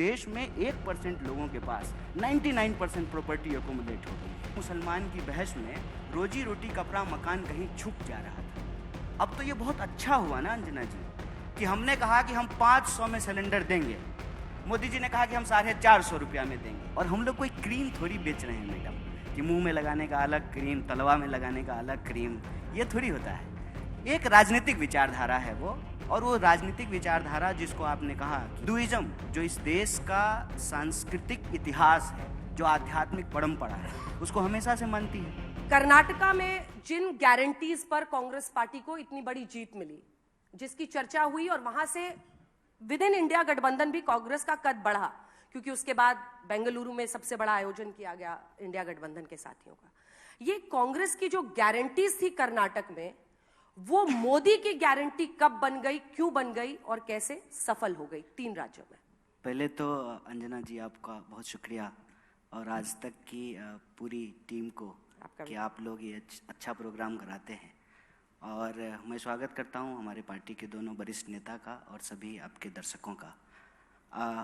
देश में 1% लोगों के पास 99% प्रॉपर्टी एकोमोडेट हो गई। मुसलमान की बहस में रोजी रोटी कपड़ा मकान कहीं छुप जा रहा था। अब तो ये बहुत अच्छा हुआ ना अंजना जी कि हमने कहा कि हम 500 में सिलेंडर देंगे, मोदी जी ने कहा कि हम 450 रुपया में देंगे। और हम लोग कोई क्रीम थोड़ी बेच रहे हैं मैडम कि मुंह में लगाने का अलग क्रीम, तलवा में लगाने का अलग क्रीम, ये थोड़ी होता है। एक राजनीतिक विचारधारा है वो, और वो राजनीतिक विचारधारा जिसको आपने कहा हिंदुइज्म, जो इस देश का सांस्कृतिक इतिहास है, जो आध्यात्मिक परंपरा है, उसको हमेशा से मानती है। कर्नाटका में जिन गारंटीज पर कांग्रेस पार्टी को इतनी बड़ी जीत मिली, जिसकी चर्चा हुई, और वहां से विद इन इंडिया गठबंधन भी कांग्रेस का कद बढ़ा, क्योंकि उसके बाद बेंगलुरु में सबसे बड़ा आयोजन किया गया इंडिया गठबंधन के साथियों का। ये कांग्रेस की जो गारंटीज थी कर्नाटक में, वो मोदी की गारंटी कब बन गई, क्यों बन गई और कैसे सफल हो गई 3 राज्यों में? पहले तो अंजना जी आपका बहुत शुक्रिया, और आज तक की पूरी टीम को कि आप लोग ये अच्छा प्रोग्राम कराते हैं। और मैं स्वागत करता हूं हमारे पार्टी के दोनों वरिष्ठ नेता का और सभी आपके दर्शकों का।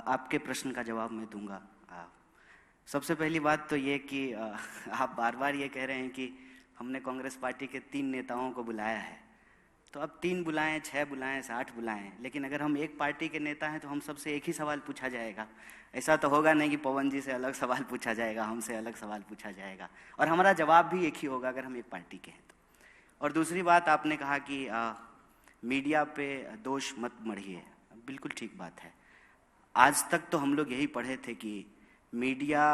आपके प्रश्न का जवाब मैं दूंगा। सबसे पहली बात तो ये कि आप बार बार ये कह रहे हैं कि हमने कांग्रेस पार्टी के 3 नेताओं को बुलाया है, तो अब 3 बुलाएं, 6 बुलाएं, 60 बुलाएं, लेकिन अगर हम एक पार्टी के नेता हैं तो हम सबसे एक ही सवाल पूछा जाएगा। ऐसा तो होगा नहीं कि पवन जी से अलग सवाल पूछा जाएगा, हमसे अलग सवाल पूछा जाएगा, और हमारा जवाब भी एक ही होगा अगर हम एक पार्टी के हैं तो। और दूसरी बात, आपने कहा कि मीडिया पे दोष मत मढ़िए, बिल्कुल ठीक बात है। आज तक तो हम लोग यही पढ़े थे कि मीडिया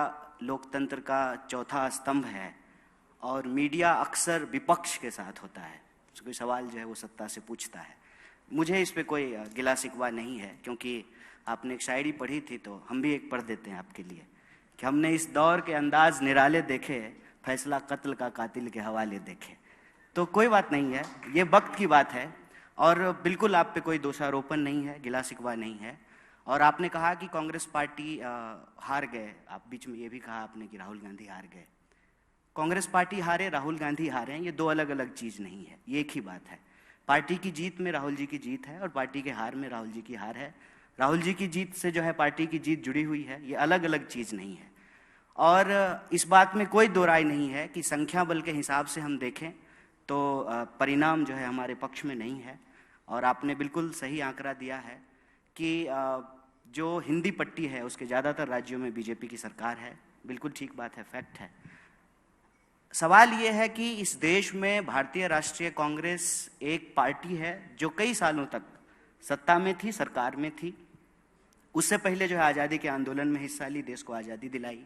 लोकतंत्र का चौथा स्तंभ है, और मीडिया अक्सर विपक्ष के साथ होता है। कोई सवाल जो है वो सत्ता से पूछता है। मुझे इस पे कोई गिला शिकवा नहीं है, क्योंकि आपने एक शायरी पढ़ी थी तो हम भी एक पढ़ देते हैं आपके लिए कि हमने इस दौर के अंदाज निराले देखे, फैसला कत्ल का कातिल के हवाले देखे। तो कोई बात नहीं है, ये वक्त की बात है, और बिल्कुल आप पे कोई दोषारोपण नहीं है, गिला शिकवा नहीं है। और आपने कहा कि कांग्रेस पार्टी हार गए, आप बीच में ये भी कहा आपने कि राहुल गांधी हार गए। कांग्रेस पार्टी हारे, राहुल गांधी हारे, ये 2 अलग अलग चीज नहीं है, ये एक ही बात है। पार्टी की जीत में राहुल जी की जीत है, और पार्टी के हार में राहुल जी की हार है। राहुल जी की जीत से जो है पार्टी की जीत जुड़ी हुई है, ये अलग अलग चीज नहीं है। और इस बात में कोई दो राय नहीं है कि संख्या बल के हिसाब से हम देखें तो परिणाम जो है हमारे पक्ष में नहीं है। और आपने बिल्कुल सही आंकड़ा दिया है कि जो हिंदी पट्टी है उसके ज़्यादातर राज्यों में बीजेपी की सरकार है, बिल्कुल ठीक बात है, फैक्ट है। सवाल ये है कि इस देश में भारतीय राष्ट्रीय कांग्रेस एक पार्टी है जो कई सालों तक सत्ता में थी, सरकार में थी। उससे पहले जो है आज़ादी के आंदोलन में हिस्सा ली, देश को आज़ादी दिलाई,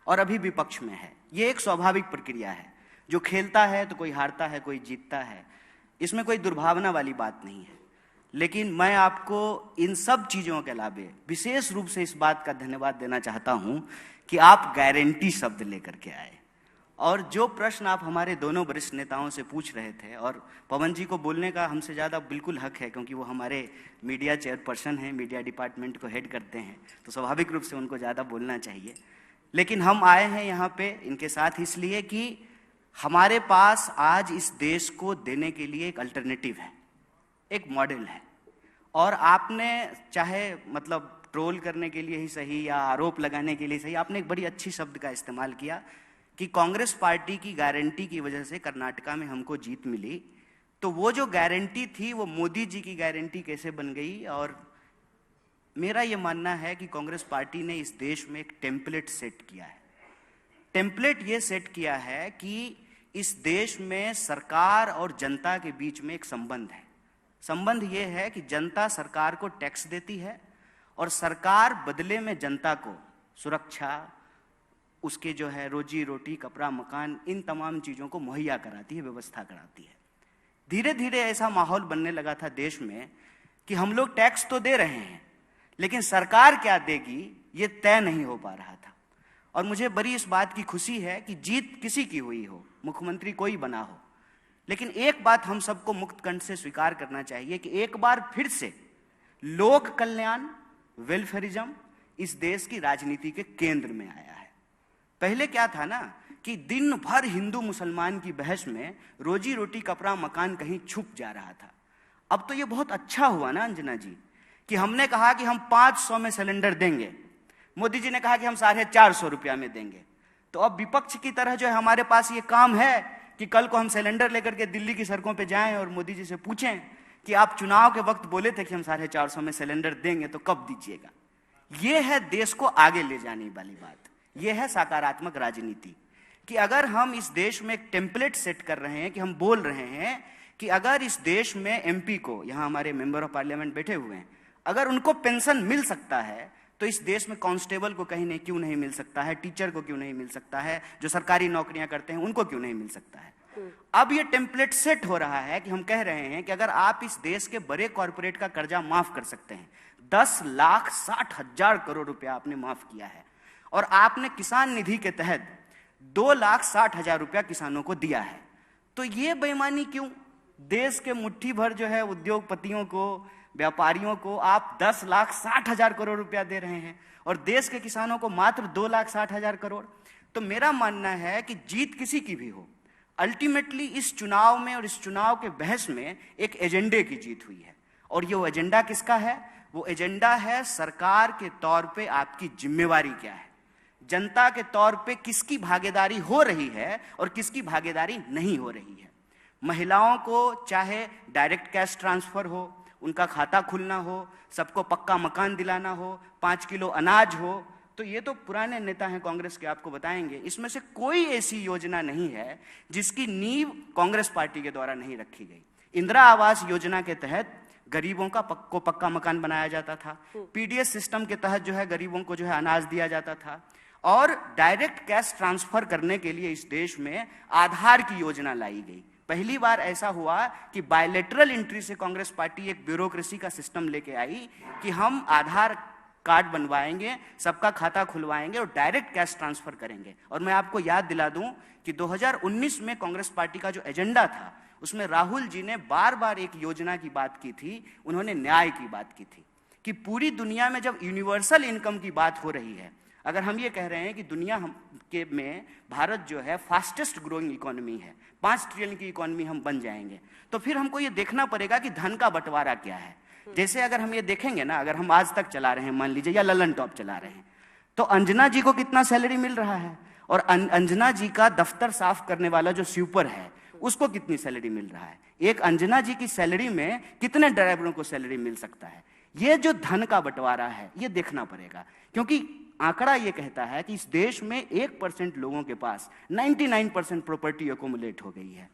और अभी विपक्ष में है। ये एक स्वाभाविक प्रक्रिया है, जो खेलता है तो कोई हारता है, कोई जीतता है, इसमें कोई दुर्भावना वाली बात नहीं है। लेकिन मैं आपको इन सब चीज़ों के अलावे विशेष रूप से इस बात का धन्यवाद देना चाहता हूं कि आप गारंटी शब्द लेकर के आए। और जो प्रश्न आप हमारे दोनों वरिष्ठ नेताओं से पूछ रहे थे, और पवन जी को बोलने का हमसे ज़्यादा बिल्कुल हक है, क्योंकि वो हमारे मीडिया चेयरपर्सन हैं, मीडिया डिपार्टमेंट को हेड करते हैं, तो स्वाभाविक रूप से उनको ज़्यादा बोलना चाहिए। लेकिन हम आए हैं यहाँ पे इनके साथ इसलिए कि हमारे पास आज इस देश को देने के लिए एक अल्टरनेटिव है, एक मॉडल है। और आपने चाहे मतलब ट्रोल करने के लिए ही सही या आरोप लगाने के लिए सही, आपने एक बड़ी अच्छी शब्द का इस्तेमाल किया कि कांग्रेस पार्टी की गारंटी की वजह से कर्नाटका में हमको जीत मिली। तो वो जो गारंटी थी वो मोदी जी की गारंटी कैसे बन गई? और मेरा ये मानना है कि कांग्रेस पार्टी ने इस देश में एक टेम्पलेट सेट किया है। टेम्पलेट ये सेट किया है कि इस देश में सरकार और जनता के बीच में एक संबंध है। संबंध ये है कि जनता सरकार को टैक्स देती है, और सरकार बदले में जनता को सुरक्षा, उसके जो है रोजी रोटी, कपड़ा मकान, इन तमाम चीज़ों को मुहैया कराती है, व्यवस्था कराती है। धीरे धीरे ऐसा माहौल बनने लगा था देश में कि हम लोग टैक्स तो दे रहे हैं, लेकिन सरकार क्या देगी ये तय नहीं हो पा रहा था। और मुझे बड़ी इस बात की खुशी है कि जीत किसी की हुई हो, मुख्यमंत्री कोई बना हो, लेकिन एक बात हम सबको मुक्त कंठ से स्वीकार करना चाहिए कि एक बार फिर से लोक कल्याण, वेलफेयरिज्म इस देश की राजनीति के केंद्र में आया है। पहले क्या था ना कि दिन भर हिंदू मुसलमान की बहस में रोजी रोटी कपड़ा मकान कहीं छुप जा रहा था। अब तो ये बहुत अच्छा हुआ ना अंजना जी कि हमने कहा कि हम 500 में सिलेंडर देंगे, मोदी जी ने कहा कि हम 450 रुपया में देंगे। तो अब विपक्ष की तरह जो है हमारे पास ये काम है कि कल को हम सिलेंडर लेकर के दिल्ली की सड़कों पे जाएं और मोदी जी से पूछें कि आप चुनाव के वक्त बोले थे कि हम 450 में सिलेंडर देंगे, तो कब दीजिएगा। ये है देश को आगे ले जाने वाली बात, ये है सकारात्मक राजनीति कि अगर हम इस देश में एक टेम्पलेट सेट कर रहे हैं कि हम बोल रहे हैं कि अगर इस देश में एमपी को, यहां हमारे मेंबर ऑफ पार्लियामेंट बैठे हुए हैं, अगर उनको पेंशन मिल सकता है तो इस देश में कांस्टेबल को कहीं नहीं क्यों नहीं मिल सकता है, टीचर को क्यों नहीं मिल सकता है, जो सरकारी नौकरियां करते हैं उनको क्यों नहीं मिल सकता है। अब ये टेम्पलेट सेट हो रहा है कि हम कह रहे हैं कि अगर आप इस देश के बड़े कॉर्पोरेट का कर्जा माफ कर सकते हैं, 10,60,000 करोड़ रुपया आपने माफ किया है, और आपने किसान निधि के तहत 2,60,000 रुपया किसानों को दिया है, तो ये बेईमानी क्यों? देश के मुट्ठी भर जो है उद्योगपतियों को, व्यापारियों को आप 10,60,000 करोड़ रुपया दे रहे हैं और देश के किसानों को मात्र 2,60,000 करोड़। तो मेरा मानना है कि जीत किसी की भी हो, अल्टीमेटली इस चुनाव में और इस चुनाव के बहस में एक एजेंडे की जीत हुई है। और ये वो एजेंडा किसका है? वो एजेंडा है सरकार के तौर पे आपकी जिम्मेवारी क्या है, जनता के तौर पे किसकी भागीदारी हो रही है और किसकी भागीदारी नहीं हो रही है। महिलाओं को चाहे डायरेक्ट कैश ट्रांसफर हो, उनका खाता खुलना हो, सबको पक्का मकान दिलाना हो, 5 किलो अनाज हो, तो ये तो पुराने नेता हैं कांग्रेस के, आपको बताएंगे। इसमें से कोई ऐसी योजना नहीं है जिसकी नींव कांग्रेस पार्टी के द्वारा नहीं रखी गई। इंदिरा आवास योजना के तहत गरीबों का पक्का मकान बनाया जाता था, पीडीएस सिस्टम के तहत जो है गरीबों को जो है अनाज दिया जाता था, और डायरेक्ट कैश ट्रांसफर करने के लिए इस देश में आधार की योजना लाई गई। पहली बार ऐसा हुआ कि बायलैटरल एंट्री से कांग्रेस पार्टी एक ब्यूरोक्रेसी का सिस्टम लेके आई कि हम आधार कार्ड बनवाएंगे, सबका खाता खुलवाएंगे और डायरेक्ट कैश ट्रांसफर करेंगे। और मैं आपको याद दिला दूं कि 2019 में कांग्रेस पार्टी का जो एजेंडा था उसमें राहुल जी ने बार बार एक योजना की बात की थी, उन्होंने न्याय की बात की थी कि पूरी दुनिया में जब यूनिवर्सल इनकम की बात हो रही है, अगर हम ये कह रहे हैं कि दुनिया में भारत जो है फास्टेस्ट ग्रोइंग इकोनॉमी है, 5 ट्रिलियन की इकोनॉमी हम बन जाएंगे, तो फिर हमको ये देखना पड़ेगा कि धन का बंटवारा क्या है। जैसे अगर हम ये देखेंगे ना, अगर हम आज तक चला रहे हैं मान लीजिए, या ललन टॉप चला रहे हैं, तो अंजना जी को कितना सैलरी मिल रहा है, और अंजना जी का दफ्तर साफ करने वाला जो स्वीपर है उसको कितनी सैलरी मिल रहा है। एक अंजना जी की सैलरी में कितने ड्राइवरों को सैलरी मिल सकता है। ये जो धन का बंटवारा है ये देखना पड़ेगा, क्योंकि आंकड़ा ये कहता है कि इस देश में 1% लोगों के पास 99% प्रॉपर्टी एक्युमुलेट हो गई है।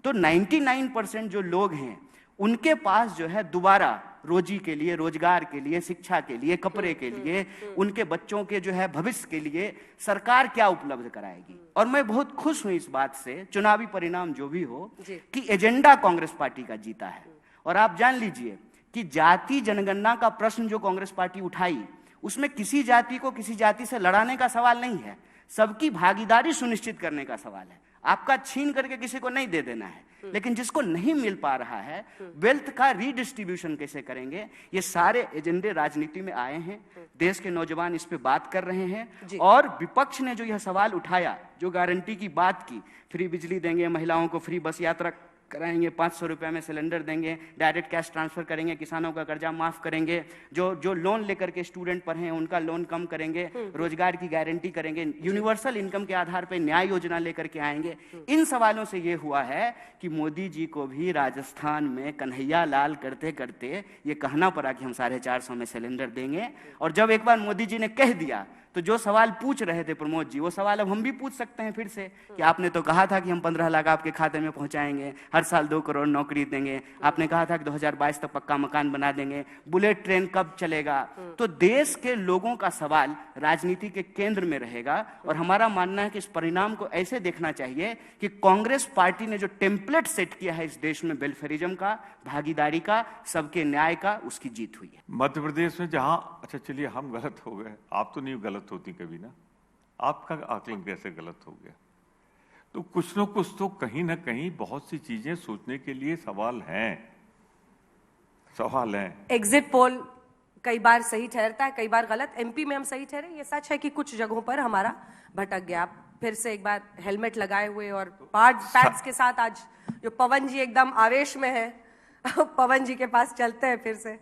तो 99% जो लोग हैं उनके पास जो है दोबारा रोजी के लिए, रोजगार के लिए, शिक्षा के लिए, कपड़े के लिए, उनके बच्चों के जो है भविष्य के लिए सरकार क्या उपलब्ध कराएगी। और मैं बहुत खुश हूं इस बात से, चुनावी परिणाम जो भी हो, कि एजेंडा कांग्रेस पार्टी का जीता है। और आप जान लीजिए कि जाति जनगणना का प्रश्न जो कांग्रेस पार्टी उठाई, उसमें किसी जाति को किसी जाति से लड़ाने का सवाल नहीं है, सबकी भागीदारी सुनिश्चित करने का सवाल है। आपका छीन करके किसी को नहीं दे देना है, लेकिन जिसको नहीं मिल पा रहा है वेल्थ का रीडिस्ट्रीब्यूशन कैसे करेंगे, ये सारे एजेंडे राजनीति में आए हैं। देश के नौजवान इस पे बात कर रहे हैं, और विपक्ष ने जो यह सवाल उठाया, जो गारंटी की बात की, फ्री बिजली देंगे, महिलाओं को फ्री बस यात्रा कराएंगे, 500 रुपये में सिलेंडर देंगे, डायरेक्ट कैश ट्रांसफर करेंगे, किसानों का कर्जा माफ करेंगे, जो लोन लेकर के स्टूडेंट पढ़े हैं उनका लोन कम करेंगे, रोजगार की गारंटी करेंगे, यूनिवर्सल इनकम के आधार पर न्याय योजना लेकर के आएंगे। इन सवालों से ये हुआ है कि मोदी जी को भी राजस्थान में कन्हैया लाल करते करते ये कहना पड़ा कि हम 450 में सिलेंडर देंगे। और जब एक बार मोदी जी ने कह दिया तो जो सवाल पूछ रहे थे प्रमोद जी, वो सवाल अब हम भी पूछ सकते हैं फिर से कि आपने तो कहा था कि हम 15 लाख आपके खाते में पहुंचाएंगे, हर साल 2 करोड़ नौकरी देंगे, आपने कहा था कि 2022 तक पक्का मकान बना देंगे, बुलेट ट्रेन कब चलेगा। तो देश के लोगों का सवाल राजनीति के केंद्र में रहेगा। और हमारा मानना है कि इस परिणाम को ऐसे देखना चाहिए कि कांग्रेस पार्टी ने जो टेम्पलेट सेट किया है इस देश में वेलफेयरिज्म का, भागीदारी का, सबके न्याय का, उसकी जीत हुई है। मध्य प्रदेश में जहां, अच्छा चलिए हम गलत हो गए, आप तो नहीं गलत होती कभी ना, आपका आकलन कैसे गलत हो गया? तो कुछ न कुछ तो कहीं ना कहीं बहुत सी चीजें सोचने के लिए सवाल हैं। एग्जिट पोल कई बार सही ठहरता है, कई बार गलत। एमपी में हम सही ठहरे, ये सच है कि कुछ जगहों पर हमारा भटक गया। फिर से एक बार हेलमेट लगाए हुए और पैड्स के साथ आज जो पवन जी एकदम आवेश में है, पवन जी के पास चलते हैं फिर से।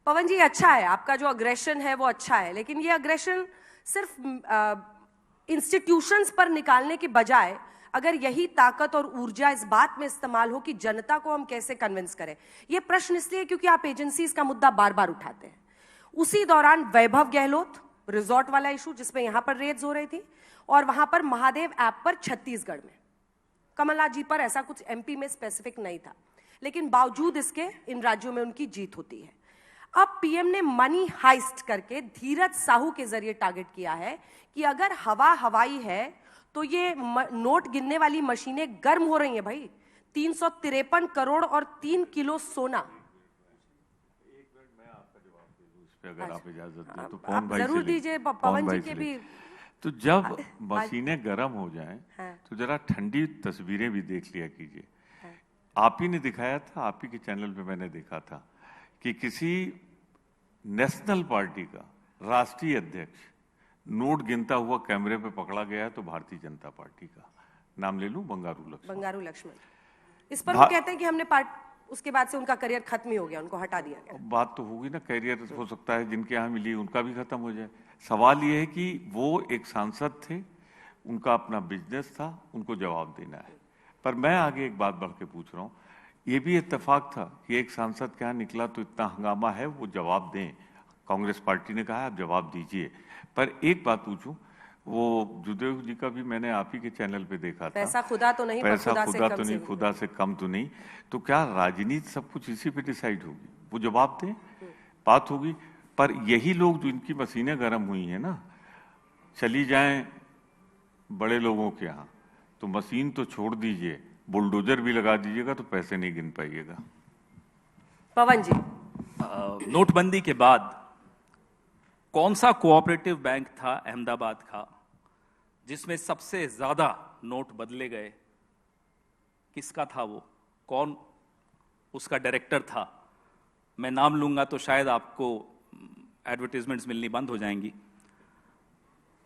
पवन जी, अच्छा है आपका जो अग्रेशन है वो अच्छा है, लेकिन ये अग्रेशन सिर्फ इंस्टीट्यूशंस पर निकालने की बजाय अगर यही ताकत और ऊर्जा इस बात में इस्तेमाल हो कि जनता को हम कैसे कन्विंस करें। ये प्रश्न इसलिए क्योंकि आप एजेंसीज का मुद्दा बार बार उठाते हैं। उसी दौरान वैभव गहलोत रिजॉर्ट वाला इशू जिसमें यहां पर रेड्स हो रही थी, और वहां पर महादेव ऐप पर छत्तीसगढ़ में कमलनाथ जी पर ऐसा कुछ एमपी में स्पेसिफिक नहीं था, लेकिन बावजूद इसके इन राज्यों में उनकी जीत होती है। अब पीएम ने मनी हाइस्ट करके धीरज साहू के जरिए टारगेट किया है कि अगर हवा हवाई है तो ये नोट गिनने वाली मशीनें गर्म हो रही हैं भाई। 353 करोड़ और 3 किलो सोना। एक मिनट मैं आपका जवाब दे दूं इस पे, अगर आप इजाजत दें तो। आप जरूर दीजिए, पवन जी के भी। तो जब मशीनें गर्म हो जाएं तो जरा ठंडी तस्वीरें भी देख लिया कीजिए। आप ही ने दिखाया था, आप ही के चैनल पे मैंने देखा था कि किसी नेशनल पार्टी का राष्ट्रीय अध्यक्ष नोट गिनता हुआ कैमरे पे पकड़ा गया है, तो भारतीय जनता पार्टी का नाम ले लूं, बंगारू लक्ष्मण। इस पर वो कहते हैं कि हमने उसके बाद से उनका करियर खत्म ही हो गया, उनको हटा दिया गया। बात तो होगी ना, करियर हो सकता है जिनके यहाँ मिली उनका भी खत्म हो जाए। सवाल ये है कि वो एक सांसद थे, उनका अपना बिजनेस था, उनको जवाब देना है। पर मैं आगे एक बात बढ़ के पूछ रहा हूँ, ये भी इत्तेफाक था कि एक सांसद के यहाँ निकला तो इतना हंगामा है, वो जवाब दें। कांग्रेस पार्टी ने कहा आप जवाब दीजिए। पर एक बात पूछूं, वो जुदेव जी का भी मैंने आप ही के चैनल पे देखा था। पैसा खुदा तो नहीं, पैसा खुदा तो नहीं, खुदा से कम तो नहीं। तो क्या राजनीति सब कुछ इसी पे डिसाइड होगी? वो जवाब दें, बात होगी। पर यही लोग जो इनकी मशीनें गर्म हुई हैं ना, चली जाएं बड़े लोगों के यहाँ तो मशीन तो छोड़ दीजिए, बुलडोजर भी लगा दीजिएगा तो पैसे नहीं गिन पाइएगा। पवन जी, नोटबंदी के बाद कौन सा कोऑपरेटिव बैंक था अहमदाबाद का जिसमें सबसे ज्यादा नोट बदले गए? किसका था वो? कौन उसका डायरेक्टर था? मैं नाम लूंगा तो शायद आपको एडवर्टाइजमेंट्स मिलनी बंद हो जाएंगी।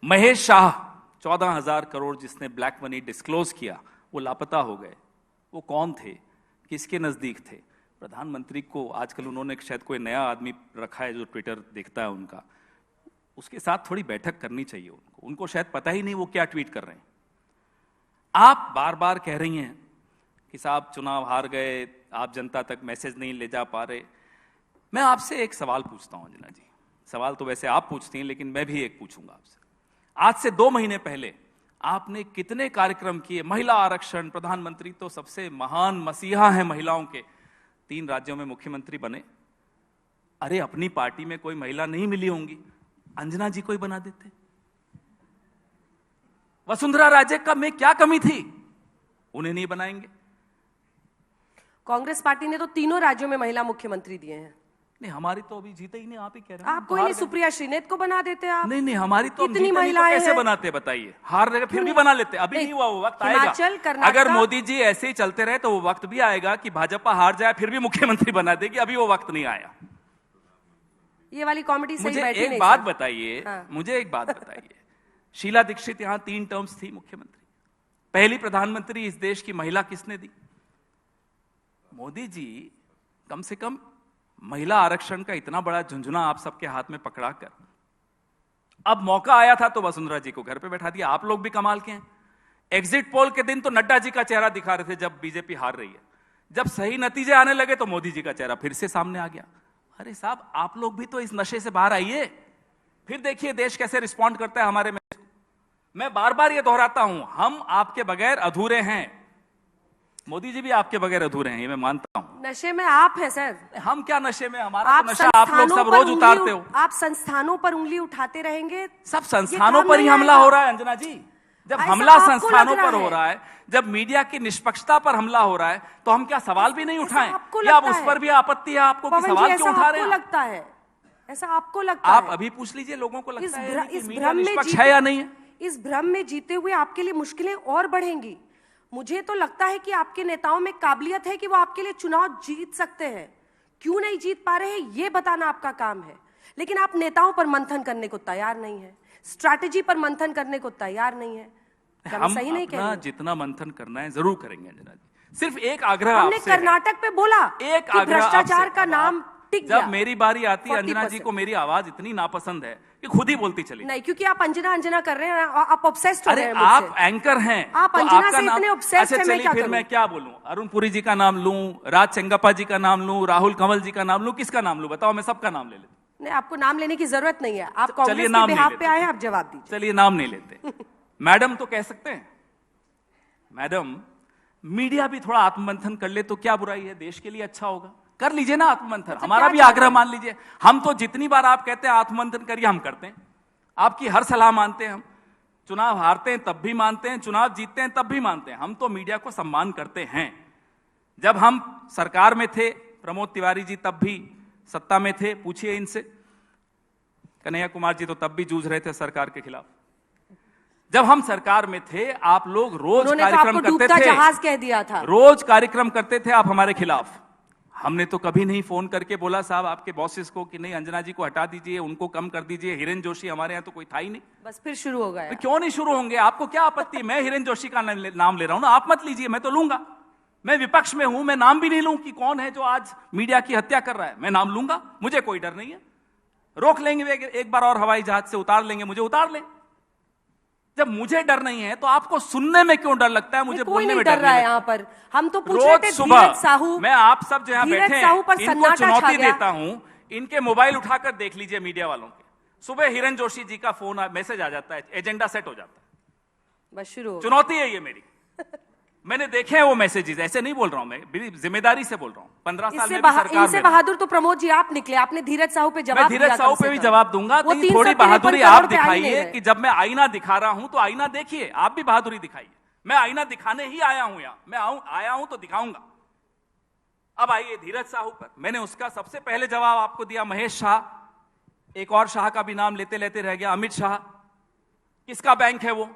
महेश शाह 14,000 करोड़ जिसने ब्लैक मनी डिस्क्लोज किया, वो लापता हो गए। वो कौन थे? किसके नजदीक थे? प्रधानमंत्री को आजकल उन्होंने शायद कोई नया आदमी रखा है जो ट्विटर देखता है उनका, उसके साथ थोड़ी बैठक करनी चाहिए उनको शायद पता ही नहीं वो क्या ट्वीट कर रहे हैं। आप बार बार कह रही हैं कि साहब चुनाव हार गए, आप जनता तक मैसेज नहीं ले जा पा रहे। मैं आपसे एक सवाल पूछता हूं अंजना जी, सवाल तो वैसे आप पूछती हैं लेकिन मैं भी एक पूछूंगा आपसे। आज से 2 महीने पहले आपने कितने कार्यक्रम किए? महिला आरक्षण, प्रधानमंत्री तो सबसे महान मसीहा हैं महिलाओं के, 3 राज्यों में मुख्यमंत्री बने। अरे अपनी पार्टी में कोई महिला नहीं मिली होंगी, अंजना जी को ही बना देते। वसुंधरा राजे का में क्या कमी थी? उन्हें नहीं बनाएंगे। कांग्रेस पार्टी ने तो 3 राज्यों में महिला मुख्यमंत्री दिए हैं। नहीं, हमारी तो अभी जीते ही नहीं, आप ही कह रहे हैं। आप कोई नहीं, सुप्रिया श्रीनेत को बना देते आप। नहीं, हमारी तो कितनी महिलाएं कैसे बनाते बताइए? हार रहे फिर भी बना लेते। अभी नहीं हुआ, वो वक्त आएगा। अगर मोदी जी ऐसे ही चलते रहे तो वो वक्त भी आएगा कि भाजपा हार जाए फिर भी मुख्यमंत्री बना देगी। अभी वो वक्त नहीं आया। ये वाली कॉमेडी सही बैठी नहीं। मुझे एक बात बताइए, मुझे एक बात बताइए, शीला दीक्षित यहां 3 टर्म्स थी मुख्यमंत्री, पहली प्रधानमंत्री इस देश की महिला किसने दी? मोदी जी कम से कम महिला आरक्षण का इतना बड़ा झुंझुना आप सबके हाथ में पकड़ाकर, अब मौका आया था तो वसुंधरा जी को घर पे बैठा दिया। आप लोग भी कमाल के हैं। एग्जिट पोल के दिन तो नड्डा जी का चेहरा दिखा रहे थे जब बीजेपी हार रही है, जब सही नतीजे आने लगे तो मोदी जी का चेहरा फिर से सामने आ गया। अरे साहब, आप लोग भी तो इस नशे से बाहर आइए, फिर देखिए देश कैसे रिस्पॉन्ड करता है हमारे में। मैं बार बार ये दोहराता हूं, हम आपके बगैर अधूरे हैं, मोदी जी भी आपके बगैर अधूरे हैं, ये मैं मानता हूं। नशे में आप हैं सर। हम क्या नशे में? हमारा तो नशा आप लोग सब रोज उतारते हो। आप संस्थानों पर उंगली उठाते रहेंगे। सब संस्थानों पर ही हमला हो रहा है अंजना जी। जब हमला संस्थानों पर हो रहा है, जब मीडिया की निष्पक्षता पर हमला हो रहा है, तो हम क्या सवाल भी नहीं उठाएं? या अब उस पर भी आपत्ति है आपको कि सवाल क्यों उठा रहे हैं? लगता है ऐसा आपको लगता है? आप अभी पूछ लीजिए लोगों को लगता है कि मीडिया निष्पक्ष है या नहीं है। इस भ्रम में जीते हुए आपके लिए मुश्किलें और बढ़ेंगी। मुझे तो लगता है कि आपके नेताओं में काबिलियत है कि वो आपके लिए चुनाव जीत सकते हैं। क्यों नहीं जीत पा रहे हैं ये बताना आपका काम है, लेकिन आप नेताओं पर मंथन करने को तैयार नहीं है, स्ट्रैटेजी पर मंथन करने को तैयार नहीं है। हम सही नहीं कह रहे? जितना मंथन करना है जरूर करेंगे अंजना जी। सिर्फ एक आग्रह हमने कर्नाटक पे बोला, एक भ्रष्टाचार का नाम टिक गया। जब मेरी बारी आती है, अंजना जी 40%। को मेरी आवाज इतनी नापसंद है कि खुद ही बोलती चली। नहीं, क्योंकि आप अंजना कर रहे हैं, आप ऑब्सेस्ड हो अरे रहे हैं आप मुझसे। एंकर हैं, आप तो अंजना आपका से नाम- इतने obsessed अच्छा हैं, मैं चलिए क्या फिर करूं? मैं क्या बोलूं? अरुण पुरी जी का नाम लूं, राज चंगप्पा जी का नाम लूं, राहुल कंवल जी का नाम लूं, किसका नाम लूं? बताओ, मैं सबका नाम ले लेता। नहीं, आपको नाम लेने की जरूरत नहीं है, आप चलिए कांग्रेस के नाम नहीं बिहाफ पे लेते। आए हैं, आप जवाब दीजिए। चलिए नाम नहीं लेते। मैडम तो कह सकते हैं। मैडम, मीडिया भी थोड़ा आत्ममंथन कर ले तो क्या बुराई है? देश के लिए अच्छा होगा, कर लीजिए ना आत्ममंथन। अच्छा, हमारा क्या भी चाहते आग्रह हैं? मान लीजिए। हम तो जितनी बार आप कहते हैं आत्ममंथन करिए, हम करते हैं। आपकी हर सलाह मानते हैं हम। चुनाव हारते हैं तब भी मानते हैं, चुनाव जीतते हैं तब भी मानते हैं। हम तो मीडिया को सम्मान करते हैं। जब हम सरकार में थे, प्रमोद तिवारी जी तब भी सत्ता में थे, पूछिए इनसे। कन्हैया कुमार जी तो तब भी जूझ रहे थे सरकार के खिलाफ। जब हम सरकार में थे, आप लोग रोज उन्होंने तो कार्यक्रम आपको करते डूबता थे, जहाज कह दिया था। रोज कार्यक्रम करते थे आप हमारे खिलाफ। हमने तो कभी नहीं फोन करके बोला साहब आपके बॉसेस को कि नहीं अंजना जी को हटा दीजिए, उनको कम कर दीजिए। हिरेन जोशी हमारे यहाँ तो कोई था ही नहीं। बस फिर शुरू हो गया। क्यों नहीं शुरू होंगे? आपको क्या आपत्ति है? मैं हिरेन जोशी का नाम ले रहा हूं ना, आप मत लीजिए, मैं तो लूंगा। मैं विपक्ष में हूं, मैं नाम भी नहीं लूं कि कौन है जो आज मीडिया की हत्या कर रहा है। मैं नाम लूंगा, मुझे कोई डर नहीं है। रोक लेंगे एक बार और, हवाई जहाज से उतार लेंगे, मुझे उतार लें। जब मुझे डर नहीं है तो आपको सुनने में क्यों डर लगता है? मुझे कोई बोलने नहीं में डर डर रहा है नहीं यहाँ लगता। पर। हम तो पूछ रहे रोज थे सुबह धीरज साहू, मैं आप सब जो यहाँ धीरज बैठे साहू पर हैं इनको सन्नाटा छा चुनौती गया। देता हूं, इनके मोबाइल उठाकर देख लीजिए मीडिया वालों के। सुबह हिरेन जोशी जी का फोन मैसेज आ जाता है, एजेंडा सेट हो जाता है। बस शुरू हो। चुनौती है ये मेरी। मैंने देखे हैं वो मैसेजेस, ऐसे नहीं बोल रहा हूं, मैं जिम्मेदारी से बोल रहा हूं। 15 साल में भी सरकार इनसे में बहादुर तो प्रमोद जी आप निकले। आपने धीरज साहू पे जवाब मैं दिया धीरज साहू कम से पे भी कम। जवाब दूंगा। वो तो 353 थोड़ी बहादुरी करोड़ आप पे आ ही नहीं दिखाइए रहे। कि जब मैं आईना दिखा रहा हूं तो आईना देखिए, आप भी बहादुरी दिखाइए। मैं आईना दिखाने ही आया हूं यहाँ, मैं आया हूं तो दिखाऊंगा। अब आइए धीरज साहू पर। मैंने उसका सबसे पहले जवाब आपको दिया। महेश शाह, एक और शाह का भी नाम लेते लेते रह गया, अमित शाह। किसका बैंक है वो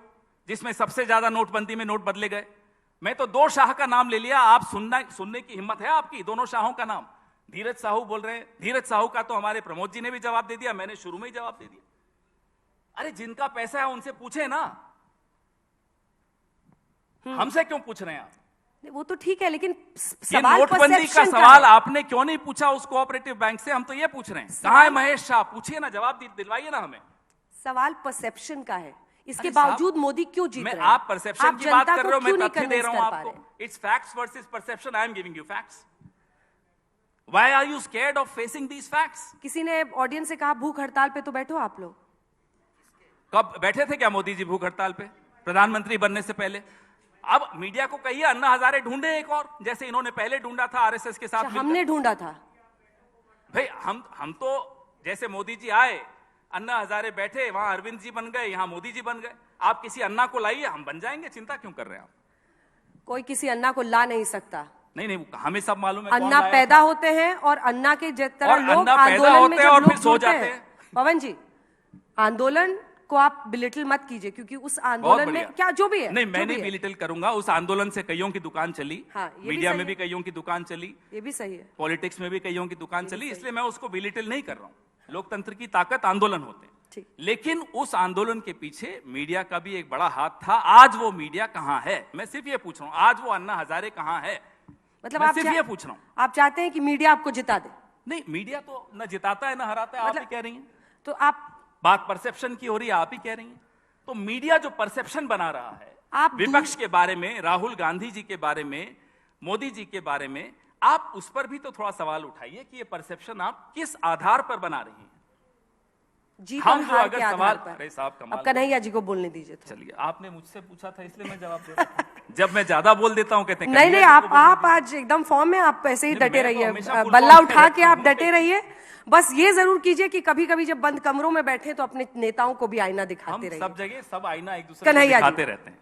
जिसमें सबसे ज्यादा नोटबंदी में नोट बदले गए? मैं तो 2 शाह का नाम ले लिया। आप सुनने की हिम्मत है आपकी? दोनों शाहों का नाम धीरज साहू बोल रहे हैं। धीरज साहू का तो हमारे प्रमोद जी ने भी जवाब दे दिया, मैंने शुरू में ही जवाब दे दिया। अरे जिनका पैसा है उनसे पूछे ना, हमसे क्यों पूछ रहे हैं आप? वो तो ठीक है, लेकिन ये सवाल नोटबंदी का perception सवाल है। आपने क्यों नहीं पूछा उस कोऑपरेटिव बैंक से? हम तो ये पूछ रहे हैं, कहां है महेश शाह? पूछिए ना, जवाब दिलवाइए ना हमें। सवाल परसेप्शन का है। इसके अरे साहब, बावजूद मोदी क्यों जीत मैं रहे हैं? आप परसेप्शन की बात जनता कर को रहे हो, मैं क्यों नहीं तथ्य दे रहा हूं convince कर पा आपको। रहे? It's facts versus perception, I am giving you facts. Why are you scared of facing these facts? किसी ने ऑडियंस से कहा भूख हड़ताल पे तो बैठो आप लोग। कब बैठे थे क्या मोदी जी भूख हड़ताल पे प्रधानमंत्री बनने से पहले? अब मीडिया को कहिए अन्ना हजारे ढूंढे एक और, जैसे इन्होंने पहले ढूंढा था आरएसएस के साथ मिलकर। हमने ढूंढा था भाई हम तो जैसे मोदी जी आए, अन्ना हजारे बैठे, वहां अरविंद जी बन गए, यहां मोदी जी बन गए। आप किसी अन्ना को लाइए, हम बन जाएंगे, चिंता क्यों कर रहे हैं आप? कोई किसी अन्ना को ला नहीं सकता। नहीं, हमें सब मालूम है कौन अन्ना लाया पैदा था। होते हैं और अन्ना के तरह और लोग अन्ना पैदा आंदोलन में होते हैं जब और लोग फिर सो जुड़ते जाते हैं। हैं। पवन जी, आंदोलन को आप बिलिटल मत कीजिए, क्योंकि उस बहुत आंदोलन बढ़िया। में क्या जो भी है, नहीं, जो मैं भी नहीं है, बिलिटल करूंगा। उस आंदोलन से कईयों की दुकान चली, हाँ, ये भी मीडिया सही में है। भी कईयों की दुकान चली, ये भी सही है। पॉलिटिक्स में भी कईयों की दुकान चली, इसलिए मैं उसको बिलिटल नहीं कर रहा हूं। लोकतंत्र की ताकत आंदोलन होते हैं, ठीक। लेकिन उस आंदोलन के पीछे मीडिया का भी एक बड़ा हाथ था। आज वो मीडिया कहां है? मैं सिर्फ ये पूछ रहा हूं, आज वो अन्ना हजारे कहां है? मतलब मैं आप सिर्फ ये पूछ रहा हूं। आप चाहते हैं कि मीडिया आपको जिता दे? नहीं, मीडिया तो न जिताता है न हराता है, आप ही कह रही हैं। तो आप बात परसेप्शन की हो रही है, आप ही कह रही हैं। तो मीडिया जो परसेप्शन बना रहा है आप विपक्ष के बारे में, राहुल गांधी जी के बारे में, मोदी जी के बारे में, आप उस पर भी तो थोड़ा सवाल उठाइए कि ये परसेप्शन आप किस आधार पर बना रही हैं? जीत हम और जो हार अगर के आधार सवाल, पर। अरे साहब कमाल। अब कन्हैया जी को बोलने दीजिए थोड़ा। चलिए, आपने मुझसे पूछा था इसलिए मैं जवाब दे रहा हूं। जब मैं ज्यादा बोल देता हूं कहते हैं नहीं कन्हैया जी को बोलने आप आज एकदम फॉर्म में, आप ऐसे ही नहीं, डटे मैं तो रहिए, हमेशा full बल्ला form में उठा के रहता आप हूं। डटे रहिए। बस ये जरूर कीजिए कि कभी कभी जब बंद कमरों में बैठे तो अपने नेताओं को भी आईना हम दिखाते रहिए। सब जगह सब आईना एक दूसरे को कन्हैया जी। दिखाते रहते हैं,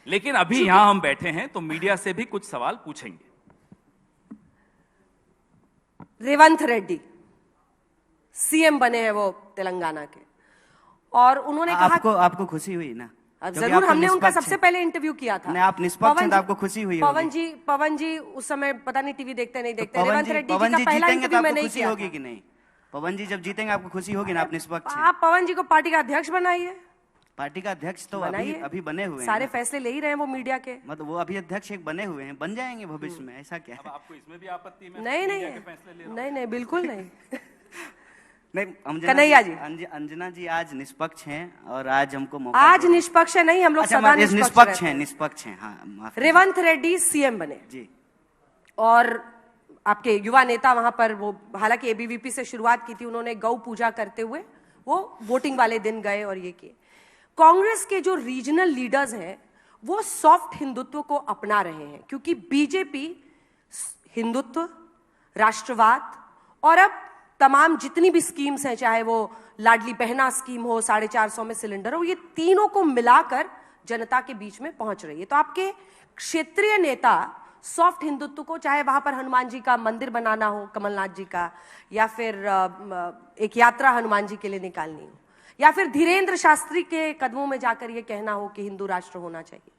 लेकिन अभी यहां हम बैठे हैं तो मीडिया से भी कुछ सवाल पूछेंगे। रेवंत रेड्डी सीएम बने हैं वो तेलंगाना के, और उन्होंने कहा आपको खुशी हुई ना? क्योंकि जरूर, आप हमने उनका निष्पक्ष सबसे हैं। पहले इंटरव्यू किया था। नहीं, आप निष्पक्ष हैं तो आपको खुशी हुई होगी। पवन जी उस समय पता नहीं टीवी देखते नहीं देखते। पवन रेवंत जी रेड्डी जी का पहला जीतेंगे तो इंटरव्यू आपको मैंने ही खुशी किया होगी था। कि नहीं? पवन जी जब जीतेंगे आपको खुशी होगी ना? आप निष्पक्ष हैं। आप पवन जी को पार्टी का अध्यक्ष बनाइए। पार्टी का अध्यक्ष तो बनाइए। अभी बने हुए हैं सारे ना। फैसले ले ही रहे हैं वो मीडिया के। मतलब वो अभी अध्यक्ष एक बने हुए हैं, बन जाएंगे भविष्य में, ऐसा क्या अब है? आपको इसमें भी आपत्ति में नहीं नहीं मीडिया के फैसले ले रहा हूं? नहीं नहीं बिल्कुल नहीं। नहीं, कन्हैया जी। अंजना जी आज निष्पक्ष हैं और आज हमको मौका आज दे रहे हैं। निष्पक्ष है नहीं, हम लोग अच्छा, सदा निष्पक्ष हैं, निष्पक्ष हैं, हाँ माफ कीजिए। रेवंत रेड्डी सीएम बने जी। और आपके युवा नेता वहां पर वो, हालांकि एबीवीपी से शुरुआत की थी उन्होंने गौ पूजा करते हुए, वो वोटिंग वाले दिन गए और ये किए। कांग्रेस के जो रीजनल लीडर्स हैं वो सॉफ्ट हिंदुत्व को अपना रहे हैं, क्योंकि बीजेपी हिंदुत्व, राष्ट्रवाद और अब तमाम जितनी भी स्कीम्स हैं, चाहे वो लाडली बहना स्कीम हो, 450 में सिलेंडर हो, ये तीनों को मिलाकर जनता के बीच में पहुंच रही है। तो आपके क्षेत्रीय नेता सॉफ्ट हिंदुत्व को, चाहे वहां पर हनुमान जी का मंदिर बनाना हो कमलनाथ जी का, या फिर एक यात्रा हनुमान जी के लिए निकालनी हो, या फिर धीरेन्द्र शास्त्री के कदमों में जाकर ये कहना हो कि हिंदू राष्ट्र होना चाहिए,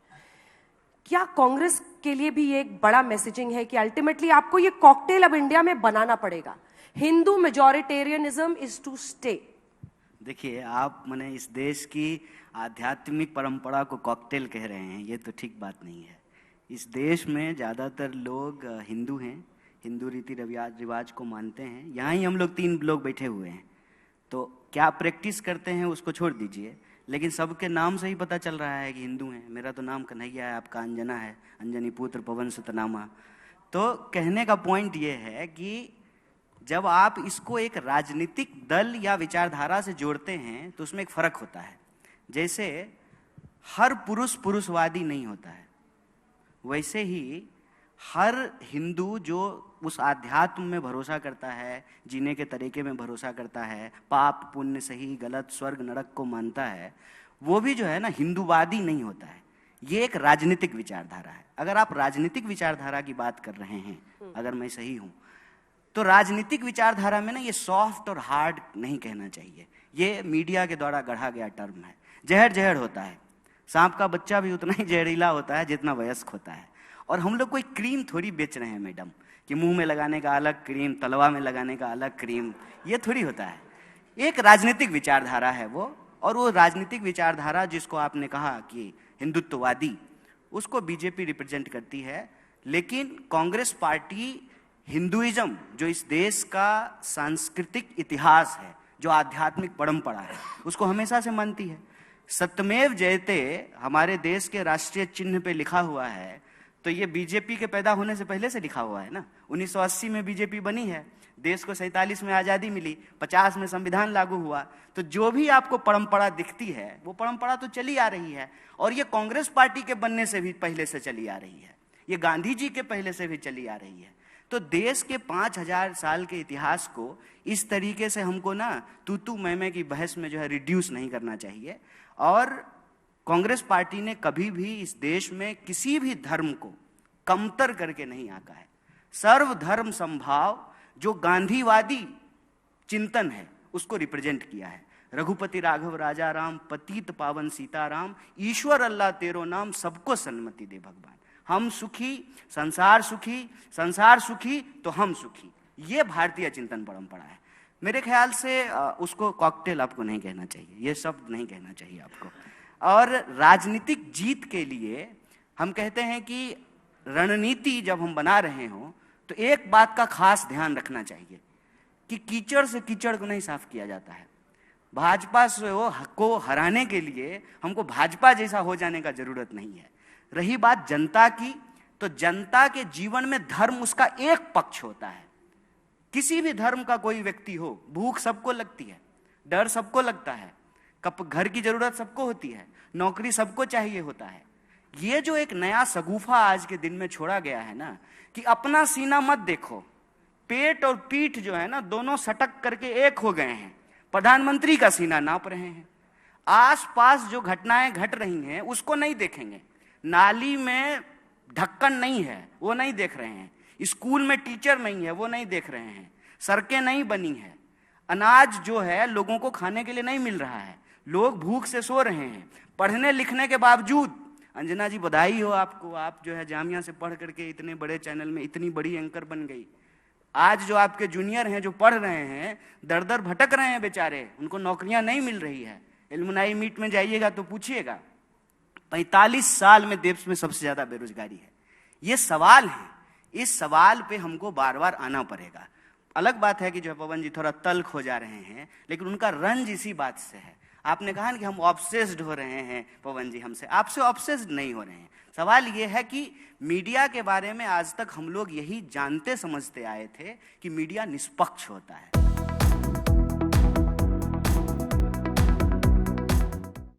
क्या कांग्रेस के लिए भी ये एक बड़ा मैसेजिंग है कि अल्टीमेटली आपको ये कॉकटेल अब इंडिया में बनाना पड़ेगा? Hindu majoritarianism is to stay. देखिए, आप माने इस देश की आध्यात्मिक परंपरा को कॉकटेल कह रहे हैं, ये तो ठीक बात नहीं है। इस देश में ज़्यादातर लोग हिंदू हैं, हिंदू रीति रिवाज को मानते हैं। यहाँ ही हम लोग 3 लोग बैठे हुए हैं, तो क्या प्रैक्टिस करते हैं उसको छोड़ दीजिए, लेकिन सबके नाम से ही पता चल रहा है कि हिंदू हैं। मेरा तो नाम कन्हैया है, आपका अंजना है, अंजनी पुत्र पवन सुतनामा। तो कहने का पॉइंट ये है कि जब आप इसको एक राजनीतिक दल या विचारधारा से जोड़ते हैं तो उसमें एक फर्क होता है। जैसे हर पुरुष पुरुषवादी नहीं होता है, वैसे ही हर हिंदू जो उस आध्यात्म में भरोसा करता है, जीने के तरीके में भरोसा करता है, पाप पुण्य सही गलत स्वर्ग नरक को मानता है, वो भी जो है ना हिंदूवादी नहीं होता है। ये एक राजनीतिक विचारधारा है। अगर आप राजनीतिक विचारधारा की बात कर रहे हैं, अगर मैं सही हूं, तो राजनीतिक विचारधारा में ना ये सॉफ्ट और हार्ड नहीं कहना चाहिए। ये मीडिया के द्वारा गढ़ा गया टर्म है। जहर जहर होता है, सांप का बच्चा भी उतना ही जहरीला होता है जितना वयस्क होता है। और हम लोग कोई क्रीम थोड़ी बेच रहे हैं मैडम, कि मुंह में लगाने का अलग क्रीम, तलवा में लगाने का अलग क्रीम, ये थोड़ी होता है। एक राजनीतिक विचारधारा है वो, और वो राजनीतिक विचारधारा जिसको आपने कहा कि हिंदुत्ववादी, उसको बीजेपी रिप्रेजेंट करती है। लेकिन कांग्रेस पार्टी हिंदुइज्म, जो इस देश का सांस्कृतिक इतिहास है, जो आध्यात्मिक परंपरा है, उसको हमेशा से मानती है। सत्यमेव जयते हमारे देश के राष्ट्रीय चिन्ह पे लिखा हुआ है, तो ये बीजेपी के पैदा होने से पहले से लिखा हुआ है ना। 1980 में बीजेपी बनी है, देश को 47 में आज़ादी मिली, 50 में संविधान लागू हुआ। तो जो भी आपको परंपरा दिखती है वो परंपरा तो चली आ रही है, और ये कांग्रेस पार्टी के बनने से भी पहले से चली आ रही है, ये गांधी जी के पहले से भी चली आ रही है। तो देश के 5000 साल के इतिहास को इस तरीके से हमको ना तू मैं की बहस में जो है रिड्यूस नहीं करना चाहिए। और कांग्रेस पार्टी ने कभी भी इस देश में किसी भी धर्म को कमतर करके नहीं आंका है। सर्वधर्म समभाव जो गांधीवादी चिंतन है उसको रिप्रेजेंट किया है। रघुपति राघव राजा राम, पतित पावन सीताराम, ईश्वर अल्लाह तेरो नाम, सबको सन्मति दे भगवान। हम सुखी, संसार सुखी तो हम सुखी। ये भारतीय चिंतन परंपरा है। मेरे ख्याल से उसको कॉकटेल आपको नहीं कहना चाहिए, ये शब्द नहीं कहना चाहिए आपको। और राजनीतिक जीत के लिए हम कहते हैं कि रणनीति जब हम बना रहे हों तो एक बात का खास ध्यान रखना चाहिए कि कीचड़ से कीचड़ को नहीं साफ किया जाता है। भाजपा को हराने के लिए हमको भाजपा जैसा हो जाने का जरूरत नहीं है। रही बात जनता की, तो जनता के जीवन में धर्म उसका एक पक्ष होता है। किसी भी धर्म का कोई व्यक्ति हो, भूख सबको लगती है, डर सबको लगता है, घर की जरूरत सबको होती है, नौकरी सबको चाहिए होता है। ये जो एक नया सगुफा आज के दिन में छोड़ा गया है ना, कि अपना सीना मत देखो, पेट और पीठ जो है ना दोनों सटक करके एक हो गए हैं, प्रधानमंत्री का सीना नाप रहे हैं। आसपास जो घटनाएं घट रही हैं उसको नहीं देखेंगे। नाली में ढक्कन नहीं है वो नहीं देख रहे हैं, स्कूल में टीचर नहीं है वो नहीं देख रहे हैं, सड़कें नहीं बनी है, अनाज जो है लोगों को खाने के लिए नहीं मिल रहा है, लोग भूख से सो रहे हैं। पढ़ने लिखने के बावजूद, अंजना जी बधाई हो आपको, आप जो है जामिया से पढ़ करके इतने बड़े चैनल में इतनी बड़ी एंकर बन गई। आज जो आपके जूनियर हैं जो पढ़ रहे हैं, दर दर भटक रहे हैं बेचारे, उनको नौकरियां नहीं मिल रही है। एलुमनाई मीट में जाइएगा तो पूछिएगा, 45 साल में देश में सबसे ज्यादा बेरोजगारी है। ये सवाल है, इस सवाल पे हमको बार बार आना पड़ेगा। अलग बात है कि जो पवन जी थोड़ा तल्ख हो जा रहे हैं, लेकिन उनका रंज इसी बात से है। आपने कहा ना कि हम ऑब्सेस्ड हो रहे हैं पवन जी हमसे, आपसे ऑब्सेस्ड नहीं हो रहे हैं। सवाल ये है कि मीडिया के बारे में आज तक हम लोग यही जानते समझते आए थे कि मीडिया निष्पक्ष होता है।